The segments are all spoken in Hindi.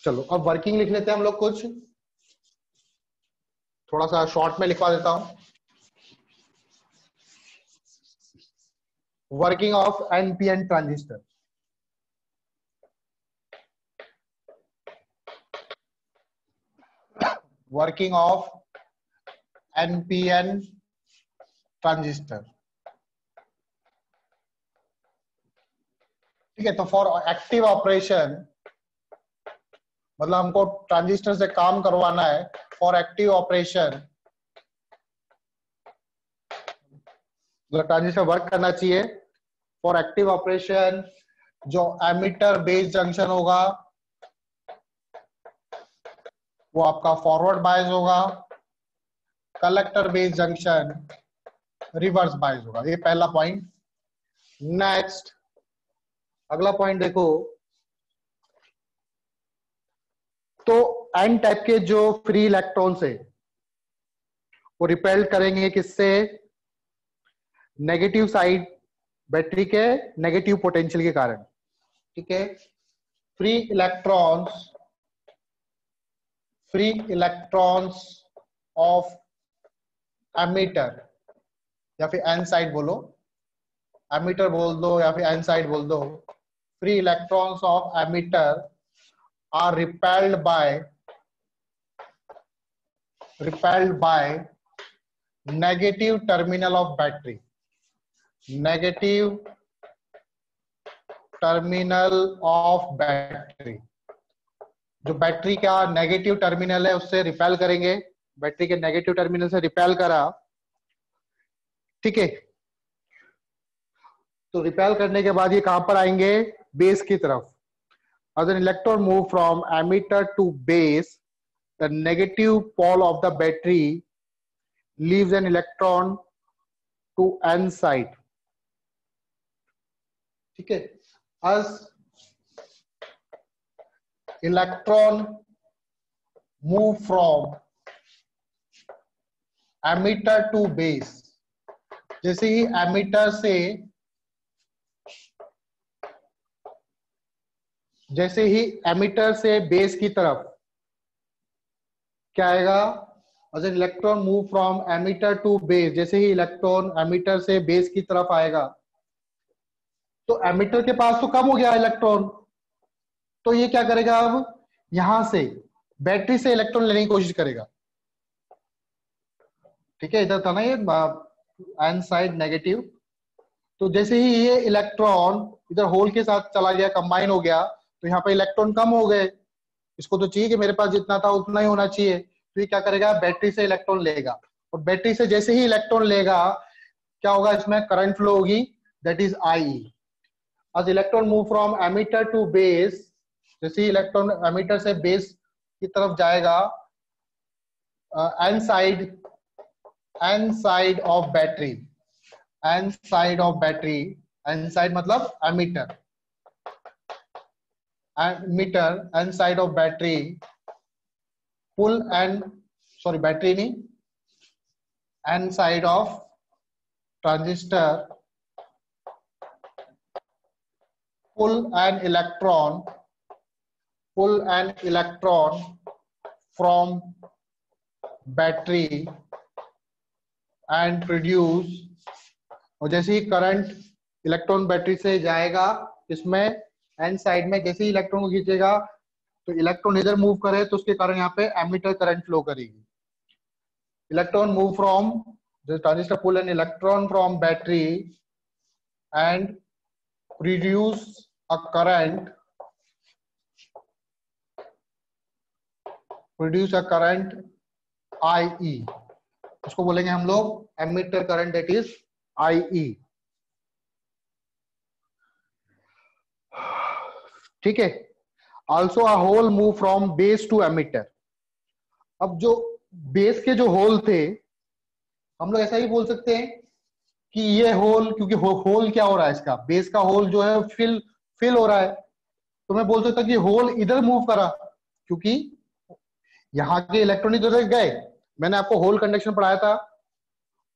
चलो अब वर्किंग लिख लेते हैं हम लोग, कुछ थोड़ा सा शॉर्ट में लिखवा देता हूं। Working of NPN transistor. Working of NPN transistor. ठीक है, तो फॉर एक्टिव ऑपरेशन, मतलब हमको ट्रांजिस्टर से काम करवाना है फॉर एक्टिव ऑपरेशन, मतलब ट्रांजिस्टर वर्क करना चाहिए फॉर एक्टिव ऑपरेशन। जो एमिटर बेस जंक्शन होगा वो आपका फॉरवर्ड बायस होगा, collector base junction reverse bias होगा। ये पहला पॉइंट। नेक्स्ट अगला पॉइंट देखो, तो एन टाइप के जो फ्री इलेक्ट्रॉन्स है वो रिपेल करेंगे किससे? नेगेटिव साइड बैटरी के नेगेटिव पोटेंशियल के कारण। ठीक है, फ्री इलेक्ट्रॉन्स ऑफ एमिटर, या फिर एन साइड बोलो, एमिटर बोल दो या फिर एन साइड बोल दो। Free electrons of emitter are repelled by negative terminal of battery. Negative terminal of battery, जो बैटरी का नेगेटिव टर्मिनल है उससे रिपेल करेंगे। बैटरी के नेगेटिव टर्मिनल से रिपेल करा, ठीक है, तो रिपेल करने के बाद ये कहां पर आएंगे? बेस की तरफ। As an electron move from emitter to base, the negative pole of the battery leaves an electron to n side. ठीक है, as electron move from emitter to base, जैसे ही एमिटर से बेस की तरफ क्या आएगा? As an electron move from emitter to base, जैसे ही इलेक्ट्रॉन एमिटर से बेस की तरफ आएगा तो एमिटर के पास तो कम हो गया इलेक्ट्रॉन, तो ये क्या करेगा? अब यहां से बैटरी से इलेक्ट्रॉन लेने की कोशिश करेगा। ठीक है, इधर था ना ये एन साइड नेगेटिव, तो जैसे ही ये इलेक्ट्रॉन इधर होल के साथ चला गया, कंबाइन हो गया, तो यहाँ पे इलेक्ट्रॉन कम हो गए। इसको तो चाहिए कि मेरे पास जितना था उतना ही होना चाहिए, तो ये क्या करेगा? बैटरी से इलेक्ट्रॉन लेगा, और बैटरी से जैसे ही इलेक्ट्रॉन लेगा क्या होगा? इसमें करंट फ्लो होगी, दैट इज आई। आज electron move from emitter to base, जैसे ही इलेक्ट्रॉन एमिटर से बेस की तरफ जाएगा, N side of battery, N side मतलब emitter, N side of battery pull and, sorry battery नहीं, N side of transistor pull an electron from battery and produce, और जैसे ही करंट इलेक्ट्रॉन बैटरी से जाएगा इसमें एन साइड में, जैसे ही इलेक्ट्रॉन को खींचेगा तो इलेक्ट्रॉन इधर मूव करे तो उसके कारण यहाँ पे एमिटर करंट फ्लो करेगी। Electron move from, transistor pull an electron from battery and produce a current IE, उसको बोलेंगे हम लोग emitter current, that is IE। ठीक है, also a hole move from base to emitter. अब जो बेस के जो होल थे, हम लोग ऐसा ही बोल सकते हैं कि ये होल, क्योंकि होल क्या हो रहा है इसका, बेस का होल जो है फिल हो रहा है, तो मैं बोल सकता कि होल इधर मूव करा, क्योंकि यहाँ के इलेक्ट्रॉन इधर गए। मैंने आपको होल कंडक्शन पढ़ाया था,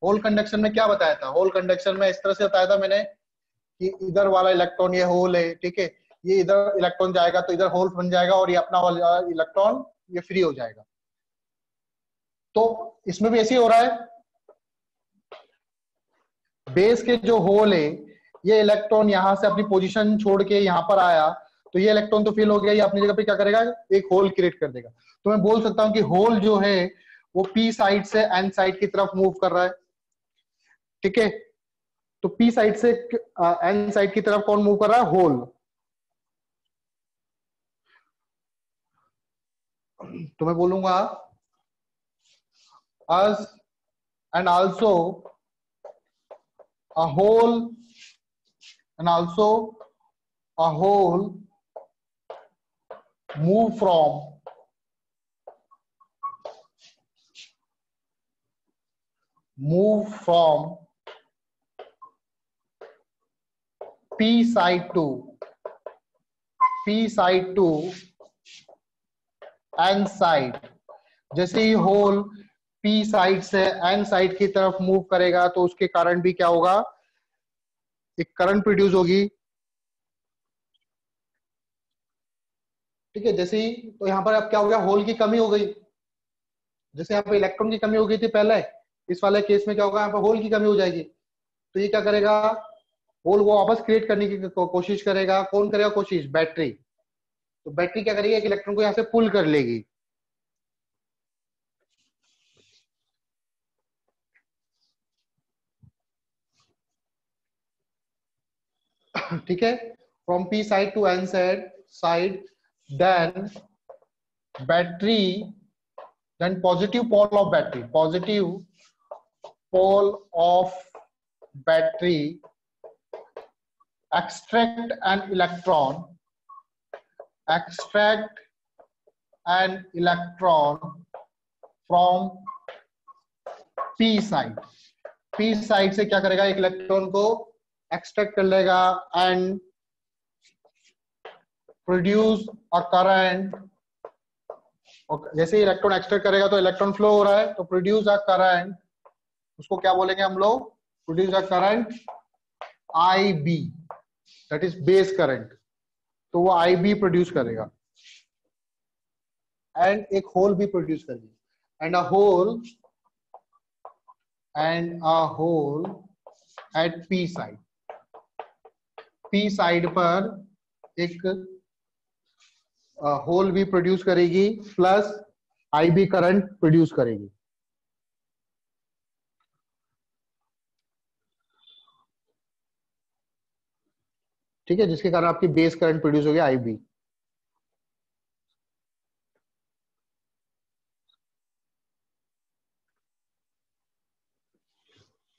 होल कंडक्शन में क्या बताया था? होल कंडक्शन में इस तरह से बताया था मैंने कि इधर वाला इलेक्ट्रॉन ये होल है, ठीक है, ये इधर इलेक्ट्रॉन जाएगा तो इधर होल बन जाएगा और ये अपना वाला इलेक्ट्रॉन ये फ्री हो जाएगा। तो इसमें भी ऐसे ही हो रहा है, बेस के जो होल है ये इलेक्ट्रॉन यहां से अपनी पोजीशन छोड़ के यहां पर आया तो ये इलेक्ट्रॉन तो फिल हो गया, ये अपनी जगह पे क्या करेगा, एक होल क्रिएट कर देगा। तो मैं बोल सकता हूं कि होल जो है वो पी साइड से एन साइड की तरफ मूव कर रहा है। ठीक है, तो पी साइड से एन साइड की तरफ कौन मूव कर रहा है, होल। तो मैं बोलूंगा as and also a whole and also a whole move from P side to N side। जैसे ही होल P साइड से N साइड की तरफ मूव करेगा तो उसके कारण भी क्या होगा, एक करंट प्रोड्यूस होगी। ठीक है, जैसे ही, तो यहाँ पर अब क्या हो गया, होल की कमी हो गई। जैसे यहाँ पे इलेक्ट्रॉन की कमी हो गई थी पहले, इस वाले केस में क्या होगा, यहाँ पे होल की कमी हो जाएगी। तो ये क्या करेगा, होल वो वापस क्रिएट करने की कोशिश करेगा। कौन करेगा कोशिश, बैटरी। तो बैटरी क्या करेगी, एक इलेक्ट्रॉन को यहाँ से पुल कर लेगी। ठीक है, from P side to N side, then battery, then positive pole of battery extract an electron from p side से क्या करेगा, एक इलेक्ट्रॉन को एक्सट्रैक्ट कर लेगा एंड प्रोड्यूस अ करंट। जैसे ही इलेक्ट्रॉन एक्सट्रैक्ट करेगा तो इलेक्ट्रॉन फ्लो हो रहा है, तो प्रोड्यूस अ करंट, उसको क्या बोलेंगे हम लोग, produce a current IB, that is base current. तो वो IB प्रोड्यूस करेगा एंड एक होल भी प्रोड्यूस करेगी। And a hole at P side पर एक होल भी प्रोड्यूस करेगी प्लस IB करंट प्रोड्यूस करेगी। ठीक है, जिसके कारण आपकी बेस करंट प्रोड्यूस हो गया IB।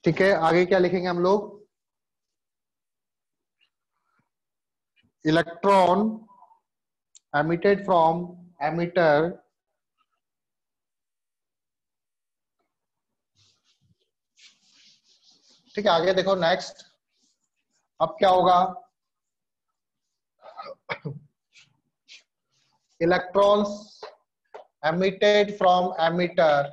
ठीक है, आगे क्या लिखेंगे हम लोग, इलेक्ट्रॉन emitted from emitter ठीक है, आगे देखो नेक्स्ट, अब क्या होगा, इलेक्ट्रॉन्स emitted from emitter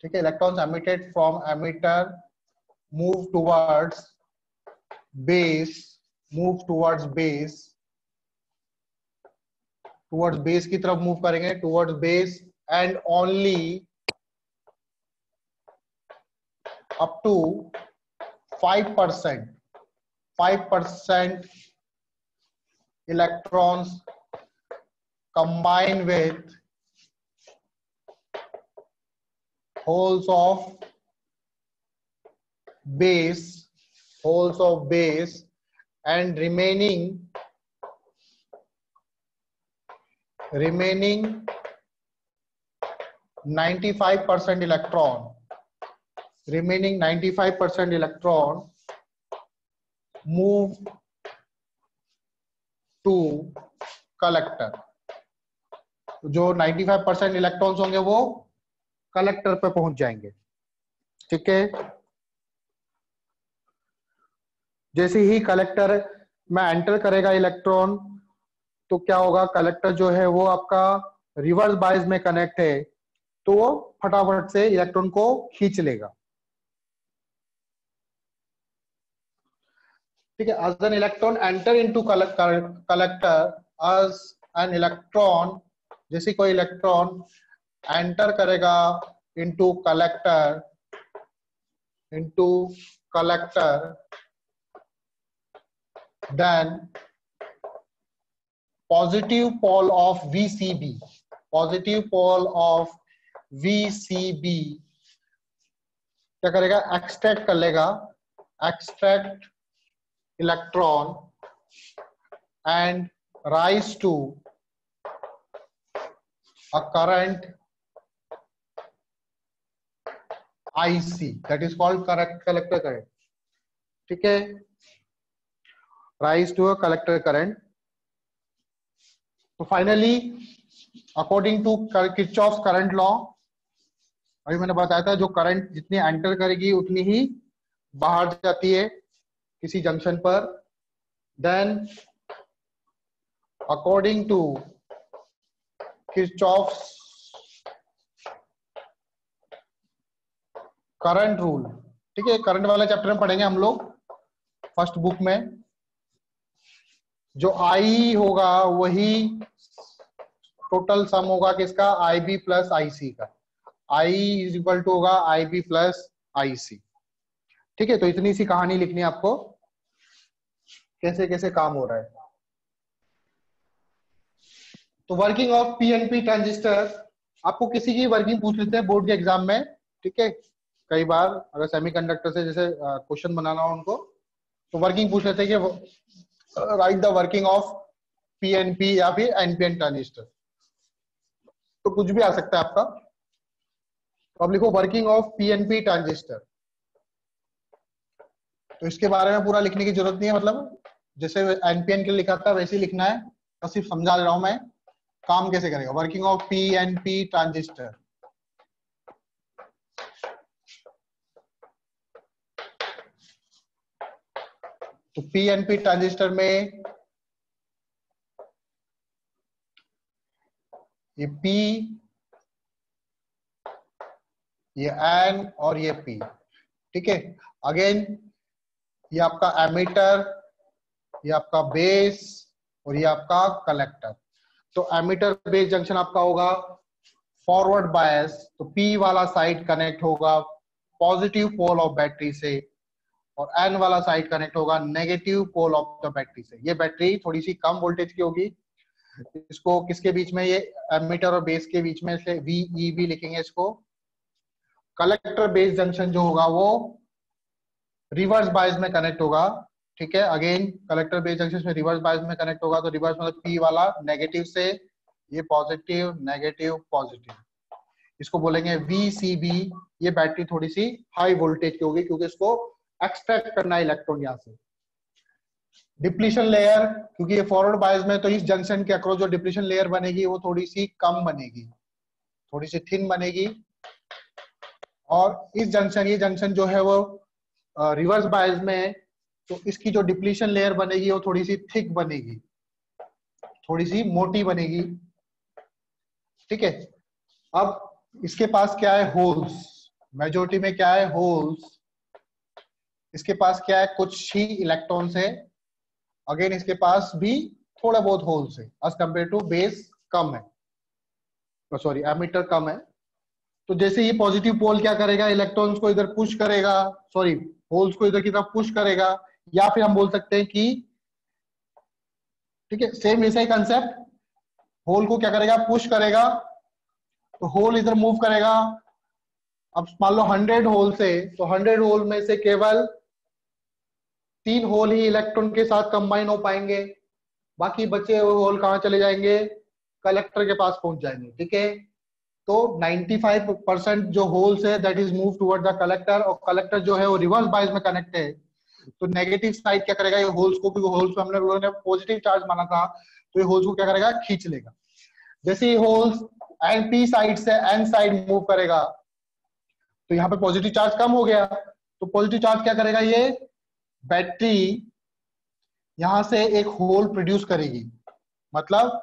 ठीक है, electrons emitted from emitter move towards base की तरफ मूव करेंगे, towards base and only up to 5% electrons combine with holes of base and remaining 95% electron move to collector। जो 95% इलेक्ट्रॉन्स होंगे वो कलेक्टर पे पहुंच जाएंगे। ठीक है, जैसे ही कलेक्टर में एंटर करेगा इलेक्ट्रॉन तो क्या होगा, कलेक्टर जो है वो आपका रिवर्स बायस में कनेक्ट है, तो वो फटाफट से इलेक्ट्रॉन को खींच लेगा। ठीक है, as an electron enter into collector, as an electron, जैसे कोई इलेक्ट्रॉन एंटर करेगा into collector, then positive pole of VCB क्या करेगा, एक्सट्रैक्ट कर लेगा, extract electron and rise to a current IC, that is called collector current. ठीक है, rise to a collector current. तो finally according to Kirchhoff's current law, अभी मैंने बताया था जो करंट जितनी एंटर करेगी उतनी ही बाहर जाती है किसी जंक्शन पर, then according to Kirchhoff's current rule, ठीक है, करंट वाला चैप्टर में पढ़ेंगे हम लोग फर्स्ट बुक में, जो आई होगा वही टोटल सम होगा किसका, आई बी प्लस आई सी का, आई इज इक्वल टू होगा आई बी प्लस आई सी। ठीक है, तो इतनी सी कहानी लिखनी है आपको, कैसे कैसे काम हो रहा है। तो वर्किंग ऑफ पीएनपी ट्रांजिस्टर, आपको किसी की वर्किंग पूछ लेते हैं बोर्ड के एग्जाम में, ठीक है, कई बार अगर सेमीकंडक्टर से जैसे क्वेश्चन बनाना हो उनको, तो वर्किंग पूछ लेते हैं कि right the working of PNP या फिर एनपीएन ट्रांजिस्टर, तो कुछ भी आ सकता है आपका। तो अब लिखो वर्किंग ऑफ पीएनपी ट्रांजिस्टर, तो इसके बारे में पूरा लिखने की जरूरत नहीं है, मतलब जैसे एनपीएन के लिए लिखा था वैसे ही लिखना है, तो सिर्फ समझा दे रहा हूं मैं काम कैसे करेगा। वर्किंग ऑफ पीएनपी ट्रांजिस्टर, तो पीएनपी ट्रांजिस्टर में ये P, ये N और ये P, ठीक है। अगेन ये आपका एमीटर, ये आपका बेस और ये आपका कलेक्टर। तो एमीटर बेस जंक्शन आपका होगा फॉरवर्ड बायस, तो P वाला साइड कनेक्ट होगा पॉजिटिव पोल ऑफ बैटरी से, और N वाला साइड कनेक्ट होगा negative pole of the battery से। ये बैटरी थोड़ी सी कम वोल्टेज की होगी, इसको किसके बीच में, ये एमीटर और बेस के बीच में, इसलिए VEB लिखेंगे इसको। कलेक्टर बेस जंक्शन जो होगा वो रिवर्स बायस में कनेक्ट होगा, ठीक है। अगेन कलेक्टर बेस जंक्शन में रिवर्स बायस में कनेक्ट होगा, तो रिवर्स मतलब P वाला नेगेटिव से, ये पॉजिटिव नेगेटिव पॉजिटिव, इसको बोलेंगे VCB। ये बैटरी थोड़ी सी हाई वोल्टेज की होगी क्योंकि इसको एक्सट्रैक्ट करना है इलेक्ट्रॉन यहाँ से। डिप्लीशन लेयर, क्योंकि ये फॉरवर्ड बायस में, तो इस जंक्शन के अक्रॉस जो डिप्लीशन लेयर बनेगी वो थोड़ी सी कम बनेगी, थोड़ी सी थिन बनेगी। और इस जंक्शन, ये जंक्शन जो है वो रिवर्स बायस में है, तो इसकी जो डिप्लीशन लेयर बनेगी वो थोड़ी सी थिक बनेगी, थोड़ी सी मोटी बनेगी, ठीक है। अब इसके पास क्या है, होल्स, मेजॉरिटी में क्या है, होल्स। इसके पास क्या है, कुछ ही इलेक्ट्रॉन्स है। अगेन इसके पास भी थोड़ा बहुत होल्स है, एज कंपेयर टू बेस कम है, सॉरी एमीटर कम है। तो जैसे ये पॉजिटिव पोल क्या करेगा, इलेक्ट्रॉन्स को इधर पुश करेगा, सॉरी होल्स को इधर की तरफ पुश करेगा, या फिर हम बोल सकते हैं कि, ठीक है, सेम ऐसा ही कंसेप्ट, होल को क्या करेगा, पुश करेगा, तो होल इधर मूव करेगा। अब मान लो 100 होल्स है, तो 100 होल में से केवल 3 होल ही इलेक्ट्रॉन के साथ कंबाइन हो पाएंगे, बाकी बचे हुए होल कहाँ चले जाएंगे, कलेक्टर के पास पहुंच जाएंगे, ठीक है। तो 95% जो होल्स है that is move toward the collector, और कलेक्टर जो है वो रिवर्स बायस में कनेक्ट है, तो नेगेटिव साइड क्या करेगा, ये होल्स को, क्योंकि होल्स में हमने लोगों ने पॉजिटिव चार्ज माना था, तो ये होल्स को क्या करेगा, खींच लेगा। जैसे ये होल्स P साइड से N साइड मूव करेगा, तो यहाँ पे पॉजिटिव चार्ज कम हो गया, तो पॉजिटिव चार्ज क्या करेगा, ये बैटरी यहां से एक होल प्रोड्यूस करेगी, मतलब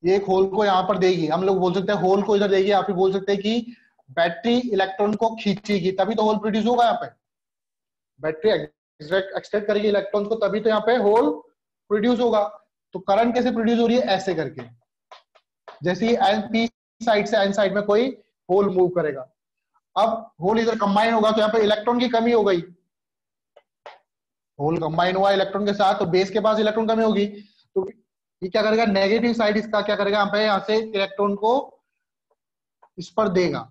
ये एक होल को यहाँ पर देगी, हम लोग बोल सकते हैं होल को इधर देगी, आप भी बोल सकते हैं कि बैटरी इलेक्ट्रॉन को खींचेगी तभी तो होल प्रोड्यूस होगा। यहाँ पे बैटरी एक्सट्रैक्ट करेगी इलेक्ट्रॉन को तभी तो यहाँ पे होल प्रोड्यूस होगा। तो करंट कैसे प्रोड्यूस हो रही है, ऐसे करके, जैसे ही पी साइड से एन साइड में कोई होल मूव करेगा। अब होल इधर कंबाइन होगा तो यहाँ पे इलेक्ट्रॉन की कमी हो गई, होल कंबाइन हुआ इलेक्ट्रॉन के साथ तो बेस के पास इलेक्ट्रॉन कमी होगी, तो ये क्या करेगा, नेगेटिव साइड इसका क्या करेगा, यहाँ पे यहाँ से इलेक्ट्रॉन को इस पर देगा,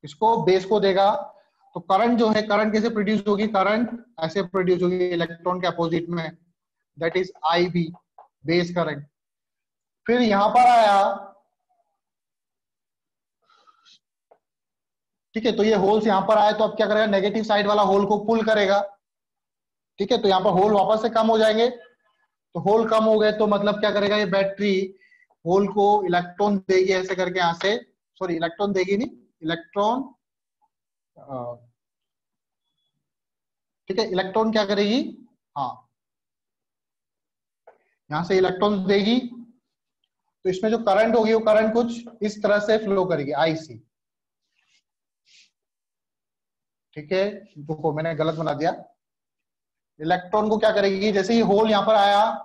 इसको बेस को देगा। तो करंट जो है, करंट कैसे प्रोड्यूस होगी, करंट ऐसे प्रोड्यूस होगी इलेक्ट्रॉन के अपोजिट में, that is I B, base current. फिर यहां पर आया, ठीक है, तो ये होल्स यहां पर आए तो अब क्या करेगा, नेगेटिव साइड वाला होल को पुल करेगा, ठीक है, तो यहाँ पर होल वापस से कम हो जाएंगे। तो होल कम हो गए तो मतलब क्या करेगा, ये बैटरी होल को इलेक्ट्रॉन देगी ऐसे करके यहां से, सॉरी इलेक्ट्रॉन देगी नहीं, इलेक्ट्रॉन, ठीक है, इलेक्ट्रॉन क्या करेगी, हाँ यहां से इलेक्ट्रॉन देगी, तो इसमें जो करंट होगी वो करंट कुछ इस तरह से फ्लो करेगी, आईसी, ठीक है, देखो मैंने गलत बना दिया। इलेक्ट्रॉन को क्या करेगी, जैसे ही होल यहां पर आया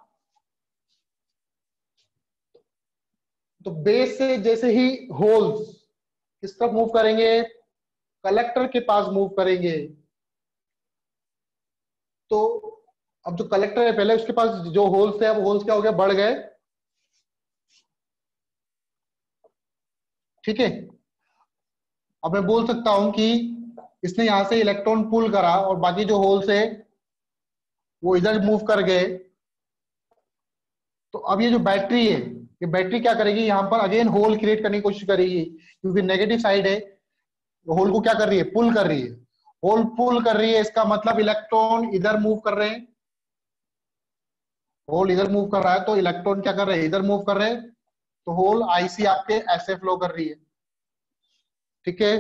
तो बेस से जैसे ही होल्स किस तरफ मूव करेंगे, कलेक्टर के पास मूव करेंगे। तो अब जो कलेक्टर है पहले उसके पास जो होल्स है, अब होल्स क्या हो गया, बढ़ गए, ठीक है। अब मैं बोल सकता हूं कि इसने यहां से इलेक्ट्रॉन पुल करा और बाकी जो होल्स है वो इधर मूव कर गए। तो अब ये जो बैटरी है, ये बैटरी क्या करेगी, यहां पर अगेन होल क्रिएट करने की कोशिश करेगी, क्योंकि नेगेटिव साइड है, होल को क्या कर रही है, पुल कर रही है, होल पुल कर रही है, इसका मतलब इलेक्ट्रॉन इधर मूव कर रहे हैं, होल इधर मूव कर रहा है तो इलेक्ट्रॉन क्या कर रहे हैं, इधर मूव कर रहे हैं, तो होल आईसी आपके ऐसे फ्लो कर रही है, ठीक है।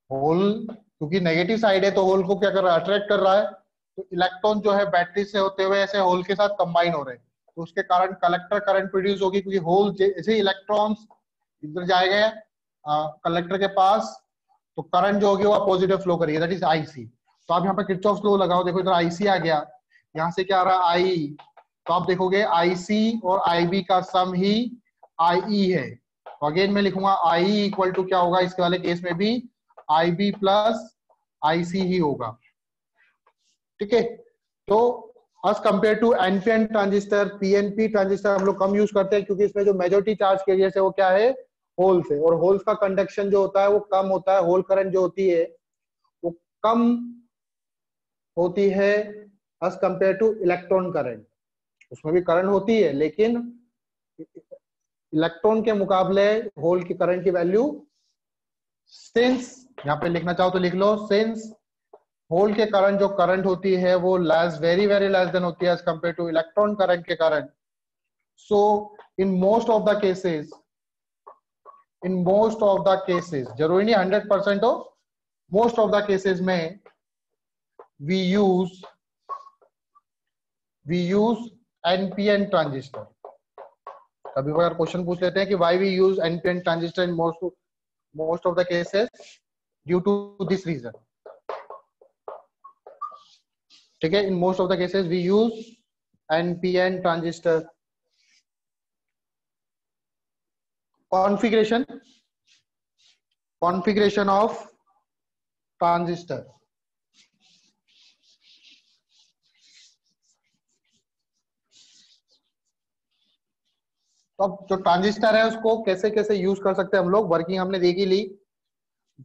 होल क्योंकि नेगेटिव साइड है तो होल को क्या कर रहा है, अट्रैक्ट कर रहा है, तो इलेक्ट्रॉन जो है बैटरी से होते हुए ऐसे होल के साथ कंबाइन हो रहे हैं, तो उसके कारण कलेक्टर करंट प्रोड्यूस होगी, क्योंकि होल जैसे इलेक्ट्रॉन्स इधर जाएंगे कलेक्टर के पास, तो करंट जो होगी वो पॉजिटिव फ्लो करेगी, दैट इज आईसी। तो आप यहाँ पे किरचॉफ लॉ लगाओ, देखो इधर आईसी आ गया, यहाँ से क्या आ रहा है, आई, तो आप देखोगे आईसी और आईबी का सम ही आईई है, तो अगेन मैं लिखूंगा आई इक्वल टू क्या होगा, इसके वाले केस में भी आईबी प्लस आईसी ही होगा, ठीक है। तो as compare to NPN transistor, PNP transistor हम लोग कम यूज करते हैं, क्योंकि इसमें जो मेजॉरिटी चार्ज कैरियर है वो क्या है, होल्स है, और होल्स का कंडक्शन जो होता है वो कम होता है, होल करंट जो होती है वो कम होती है as compare to electron current. उसमें भी करंट होती है लेकिन इलेक्ट्रॉन के मुकाबले होल की करंट की वैल्यू, सिंस यहाँ पे लिखना चाहो तो लिख लो, सिंस होल के करंट जो करंट होती है वो less, very very less than होती है as compare to electron current के current. So in most of the cases, in most of the cases, जरूरी नहीं 100% हो, मोस्ट ऑफ द केसेस में we use NPN ट्रांजिस्टर। कभी अगर क्वेश्चन पूछ लेते हैं कि why we use NPN transistor in most of the cases, due to this reason, ठीक है, in most of the cases we use NPN transistor. configuration of transistor, तो अब जो ट्रांजिस्टर है उसको कैसे कैसे यूज कर सकते हैं हम लोग, वर्किंग हमने देखी ली।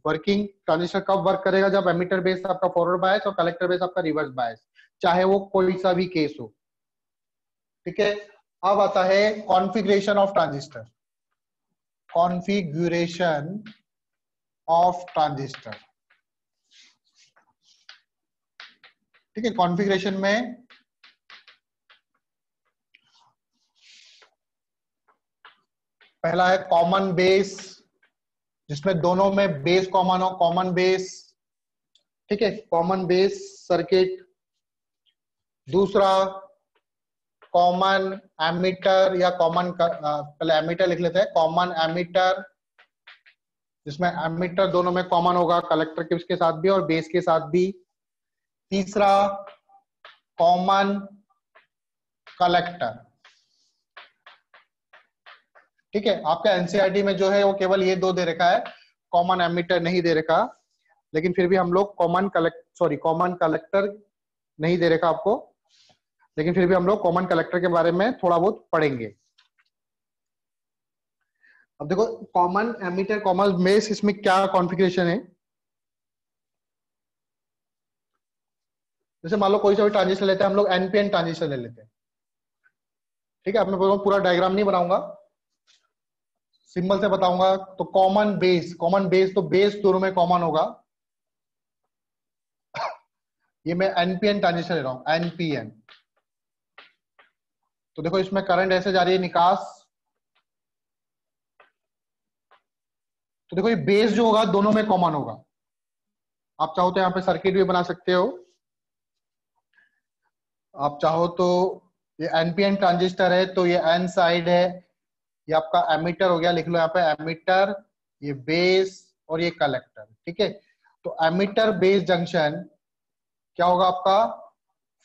वर्किंग ट्रांजिस्टर कब वर्क करेगा, जब एमिटर बेस आपका फॉरवर्ड बायस और कलेक्टर बेस आपका रिवर्स बायस, चाहे वो कोई सा भी केस हो, ठीक है। अब आता है configuration of transistor, configuration of transistor, ठीक है। कॉन्फ़िगरेशन में पहला है कॉमन बेस, जिसमें दोनों में बेस कॉमन हो, कॉमन बेस, ठीक है, कॉमन बेस सर्किट। दूसरा कॉमन एमीटर या कॉमन, पहले एमीटर लिख लेते हैं, कॉमन एमीटर, जिसमें एमीटर दोनों में कॉमन होगा, कलेक्टर के उसके साथ भी और बेस के साथ भी। तीसरा कॉमन कलेक्टर। ठीक है, आपका एनसीईआरटी में जो है वो केवल ये दो दे रखा है, कॉमन एमीटर नहीं दे रखा, लेकिन फिर भी हम लोग कॉमन कलेक्टर नहीं दे रखा आपको, लेकिन फिर भी हम लोग कॉमन कलेक्टर के बारे में थोड़ा बहुत पढ़ेंगे। अब देखो कॉमन एमीटर कॉमन बेस, इसमें क्या कॉन्फ़िगरेशन है। जैसे मान लो कोई सा भी ट्रांजिस्टर लेते हैं हम लोग, एनपीएन ट्रांजिस्टर ले लेते हैं। ठीक है, अब मैं पूरा डायग्राम नहीं बनाऊंगा, सिंबल से बताऊंगा। तो कॉमन बेस तो बेस दोनों में कॉमन होगा। ये मैं एनपीएन ट्रांजिस्टर ले रहा हूं, एनपीएन। तो देखो इसमें करंट ऐसे जा रही है, निकास। तो देखो ये बेस जो होगा दोनों में कॉमन होगा। आप चाहो तो यहाँ पे सर्किट भी बना सकते हो, आप चाहो तो। ये एनपीएन ट्रांजिस्टर है तो ये एन साइड है, ये आपका एमीटर हो गया, लिख लो यहाँ पे एमीटर, ये बेस और ये कलेक्टर। ठीक है, तो एमीटर बेस जंक्शन क्या होगा आपका,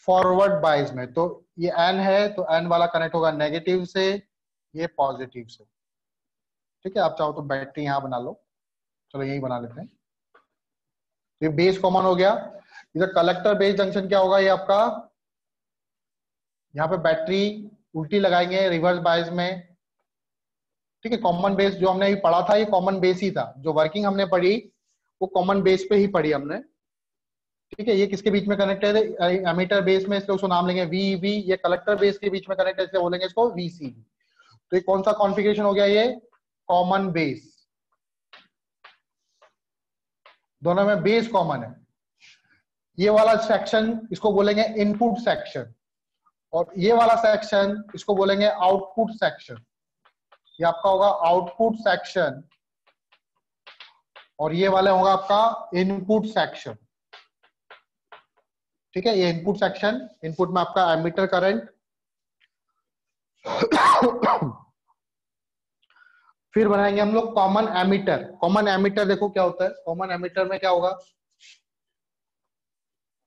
फॉरवर्ड बाइस में। तो ये एन है तो एन वाला कनेक्ट होगा नेगेटिव से, ये पॉजिटिव से। ठीक है, आप चाहो तो बैटरी यहां बना लो, चलो यही बना लेते हैं। ये बेस कॉमन हो गया। इधर कलेक्टर बेस जंक्शन क्या होगा, ये आपका यहाँ पे बैटरी उल्टी लगाएंगे रिवर्स बायस में। ठीक है, कॉमन बेस जो हमने अभी पढ़ा था ये कॉमन बेस ही था, जो वर्किंग हमने पढ़ी वो कॉमन बेस पे ही पढ़ी हमने। ठीक है, ये किसके बीच में कनेक्ट है, एमीटर बेस में, इसलिए उसको नाम लेंगे वी। ये कलेक्टर बेस के बीच में कनेक्ट है, इसलिए बोलेंगे इसको वीसी। तो ये कौन सा कॉन्फ़िगरेशन हो गया, ये कॉमन बेस, दोनों में बेस कॉमन है। ये वाला सेक्शन इसको बोलेंगे इनपुट सेक्शन, और ये वाला सेक्शन इसको बोलेंगे आउटपुट सेक्शन। ये आपका होगा आउटपुट सेक्शन, और ये वाला होगा आपका इनपुट सेक्शन। ठीक है, ये इनपुट सेक्शन, इनपुट में आपका एमीटर करंट। फिर बनाएंगे हम लोग कॉमन एमीटर। कॉमन एमीटर देखो क्या होता है, कॉमन एमीटर में क्या होगा,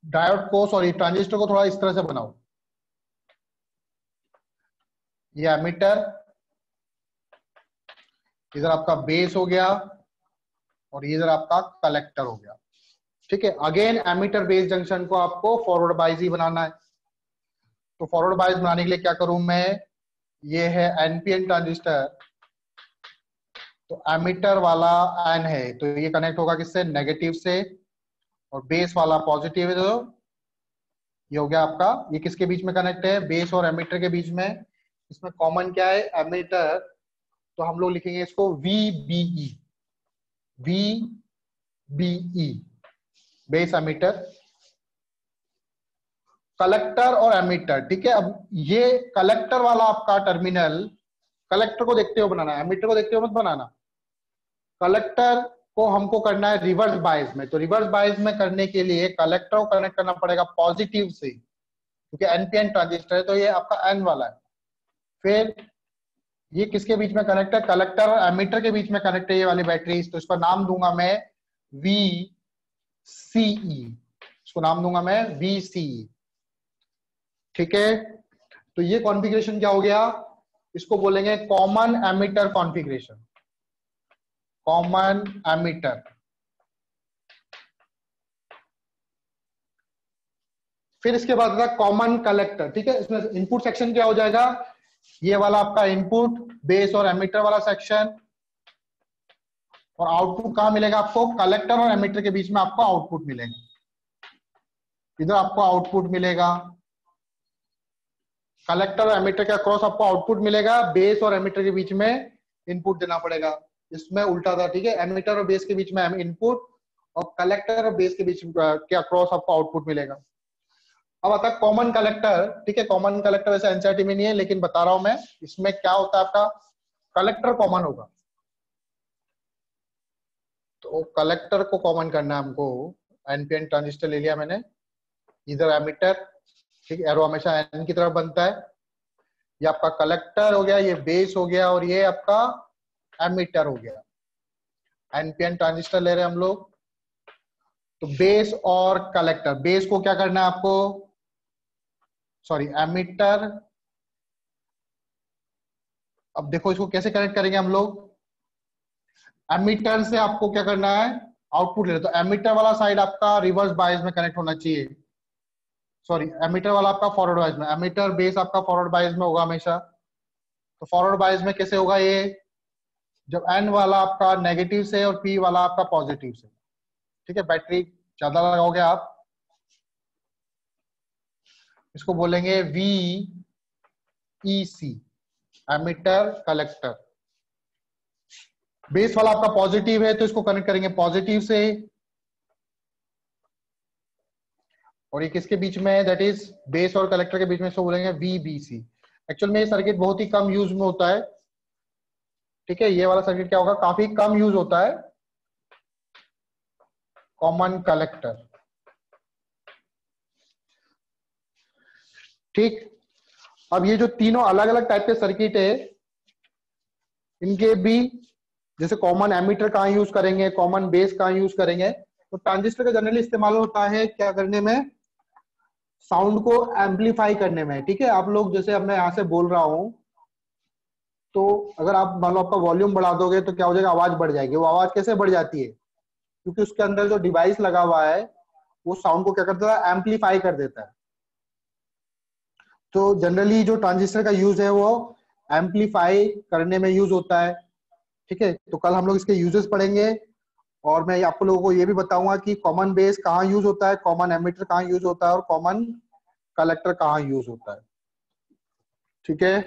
डायोड को, सॉरी ट्रांजिस्टर को थोड़ा इस तरह से बनाओ। ये एमीटर, इधर आपका बेस हो गया, और इधर आपका कलेक्टर हो गया। ठीक है, अगेन एमीटर बेस जंक्शन को आपको फॉरवर्ड बायस ही बनाना है। तो फॉरवर्ड बायस बनाने के लिए क्या करूं मैं, ये है एनपीएन ट्रांजिस्टर, तो एमीटर वाला एन है तो ये कनेक्ट होगा किससे, नेगेटिव से, और बेस वाला पॉजिटिव है तो ये हो गया आपका, ये किसके बीच में कनेक्ट है, बेस और एमीटर के बीच में। इसमें कॉमन क्या है, एमीटर, तो हम लोग लिखेंगे इसको VBE, VBE base emitter, collector और एमीटर। ठीक है, अब ये कलेक्टर वाला आपका टर्मिनल, कलेक्टर को देखते हुए बनाना है, एमीटर को देखते हुए मत बनाना। कलेक्टर को हमको करना है रिवर्स बायस में, तो रिवर्स बायस में करने के लिए कलेक्टर को कनेक्ट करना पड़ेगा पॉजिटिव से, क्योंकि एनपीएन ट्रांजिस्टर है तो ये आपका एन वाला है। फिर ये किसके बीच में कनेक्ट है, कलेक्टर और एमीटर के बीच में कनेक्ट है ये वाली बैटरी, तो इसका नाम दूंगा मैं वीसीई, इसको नाम दूंगा मैं वीसीई। ठीक है, तो ये कॉन्फ़िगरेशन क्या हो गया, इसको बोलेंगे common ammeter configuration, common ammeter. फिर इसके बाद आता है कॉमन कलेक्टर। ठीक है, इसमें इनपुट सेक्शन क्या हो जाएगा, ये वाला आपका इनपुट, बेस और एमीटर वाला सेक्शन, और आउटपुट कहां मिलेगा आपको, कलेक्टर और एमीटर के बीच में आपको आउटपुट मिलेगा, इधर आपको आउटपुट मिलेगा, कलेक्टर और एमीटर के अक्रॉस आपको आउटपुट मिलेगा, बेस और एमीटर के बीच में इनपुट देना पड़ेगा। इसमें उल्टा था। ठीक है, एमीटर और बेस के बीच में इनपुट, और कलेक्टर और बेस के बीच के अक्रॉस आपको आउटपुट मिलेगा। अब आता है कॉमन कलेक्टर। ठीक है, कॉमन कलेक्टर वैसे एनसीईआरटी में नहीं है, लेकिन बता रहा हूं मैं, इसमें क्या होता है आपका, कलेक्टर कॉमन होगा, तो कलेक्टर को कॉमन करना है हमको। एनपीएन ट्रांजिस्टर ले लिया मैंने, इधर एमीटर, ठीक, एरो हमेशा एन की तरफ बनता है, ये आपका कलेक्टर हो गया, ये बेस हो गया, और ये आपका एमिटर हो गया। एनपीएन ट्रांजिस्टर ले रहे हैं हम लोग। तो बेस और कलेक्टर, बेस को क्या करना है आपको, सॉरी एमिटर। अब देखो इसको कैसे कनेक्ट करेंगे हम लोग। एमिटर से आपको क्या करना है, आउटपुट ले, तो एमिटर वाला साइड आपका रिवर्स बायस में कनेक्ट होना चाहिए। सॉरी, एमिटर वाला आपका फॉरवर्ड बायस में, एमिटर बेस आपका फॉरवर्ड बायस में होगा हमेशा। तो फॉरवर्ड बायस में कैसे होगा ये, जब एन वाला आपका नेगेटिव से और पी वाला आपका पॉजिटिव से। ठीक है, बैटरी ज्यादा लगाओगे आप, इसको बोलेंगे वी ई सी, एमिटर कलेक्टर। बेस वाला आपका पॉजिटिव है तो इसको कनेक्ट करेंगे पॉजिटिव से, और ये किसके बीच में है, दैट इज बेस और कलेक्टर के बीच में, इसको बोलेंगे वीबीसी। एक्चुअल में ये सर्किट बहुत ही कम यूज में होता है। ठीक है, ये वाला सर्किट क्या होगा, काफी कम यूज होता है, कॉमन कलेक्टर। ठीक, अब ये जो तीनों अलग अलग टाइप के सर्किट है, इनके भी जैसे कॉमन एमीटर कहाँ यूज करेंगे, कॉमन बेस कहाँ यूज करेंगे, तो ट्रांजिस्टर का जनरली इस्तेमाल होता है क्या करने में, साउंड को एम्पलीफाई करने में। ठीक है, आप लोग जैसे अब मैं यहाँ से बोल रहा हूं, तो अगर आप मान लो आपका वॉल्यूम बढ़ा दोगे तो क्या हो जाएगा, आवाज बढ़ जाएगी। वो आवाज कैसे बढ़ जाती है, क्योंकि उसके अंदर जो डिवाइस लगा हुआ है वो साउंड को क्या करता है, एम्पलीफाई कर देता है। तो जनरली जो ट्रांजिस्टर का यूज है वो एम्पलीफाई करने में यूज होता है। ठीक है, तो कल हम लोग इसके यूजेस पढ़ेंगे, और मैं आप लोगों को ये भी बताऊंगा कि कॉमन बेस कहाँ यूज होता है, कॉमन एमिटर कहाँ यूज होता है, और कॉमन कलेक्टर कहाँ यूज होता है। ठीक है।